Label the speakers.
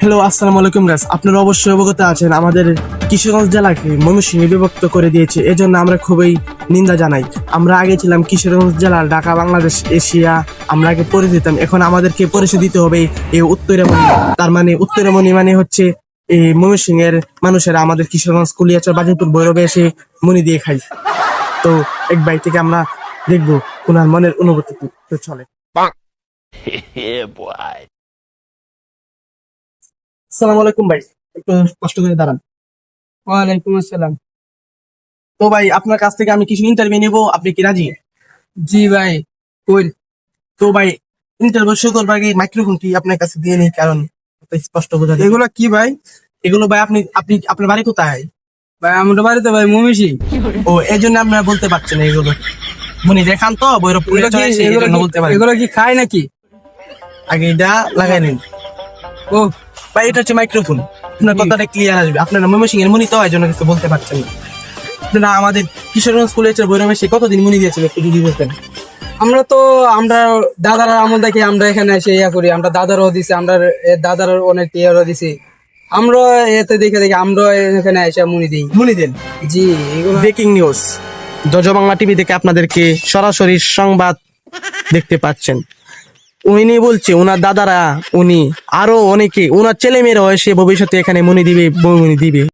Speaker 1: Hello, আসসালামু আলাইকুম guys. আপনারা অবশ্যই অবগত আছেন আমাদের কিশোরগঞ্জ জেলাকে ময়মনসিংহে বিভক্ত করে দিয়েছে। এজন্য আমরা খুবই নিন্দা জানাই। আমরা আগে ছিলাম কিশোরগঞ্জ জেলার ঢাকা, বাংলাদেশ, এশিয়া। আমরা আগে পরিচিত দিতাম, এখন আমাদেরকে পরিচয় দিতে হবে এই উত্তরমণি। তার মানে উত্তরমণি মানে হচ্ছে এই ময়মনসিংহের মানুষেরা আমাদের কিশোরগঞ্জ, কুলিয়াচর, বাজিতপুর, ভৈরবে এসে মনি দিয়ে খাই। তো এক ভাই থেকে আমরা দেখবো ওনার মনের অনুভূতি কি। তো চলে।
Speaker 2: Yeah, boy.
Speaker 1: আসসালামু আলাইকুম ভাই, একটু কষ্ট করে দাঁড়ান।
Speaker 3: ওয়ালাইকুম আসসালাম।
Speaker 1: তো ভাই, আপনার কাছ থেকে আমি কিছু ইন্টারভিউ নিব, আপনি কি রাজি?
Speaker 3: জি ভাই, কই
Speaker 1: তো ভাই, ইন্টারভিউ শুরু করবার আগে মাইক্রোফোনটি আপনার কাছে দিয়ে নিই, কারণ স্পষ্ট বোঝা যায়।
Speaker 3: এগুলো কি ভাই?
Speaker 1: এগুলো ভাই আপনি আপনি আপনার বাড়ি কোথায়?
Speaker 3: ভাই আমরা বাড়িতে ভাই মমিষি।
Speaker 1: ও, এই জন্য আপনারা বলতে পারছেন না এগুলো। মনি দেখান তো বৈরব
Speaker 3: এগুলো কি
Speaker 1: বলতে পারেন।
Speaker 3: এগুলো কি খায় নাকি?
Speaker 1: আগে এটা লাগাই নিন।
Speaker 3: ও
Speaker 1: ভাই, এটা হচ্ছে মাইক্রোফোন, আপনার কথাটা ক্লিয়ার আসবে। আপনারা ময়মনসিংহ এর মনি তো এই জন্য কিছু বলতে পারছেন না। আপনারা আমাদের কিশোরগঞ্জ কলেজের ভৈরবে সে কতদিন মনি দিয়েছিল একটু যদি বলতেন।
Speaker 3: আমরা দাদারা আমল দেখে আমরা এখানে এসে ইয়া করি, আমরা দাদারও দিছি, আমরা দাদার অনেক ইয়ারও দিছি, আমরা এতে দেখে দেখে আমরা এখানে এসে মুনি দিই।
Speaker 1: মনি দেন।
Speaker 3: জি, এগুলো
Speaker 1: ব্রেকিং নিউজ, জজ বাংলা টিভি থেকে আপনাদেরকে সরাসরি সংবাদ দেখতে পাচ্ছেন। উনি বলছে ওনার দাদারা, উনি আরো অনেকে, ওনার ছেলে মেয়েরাও এসে ভবিষ্যতে এখানে মনি দিবে, বই মনি দিবে।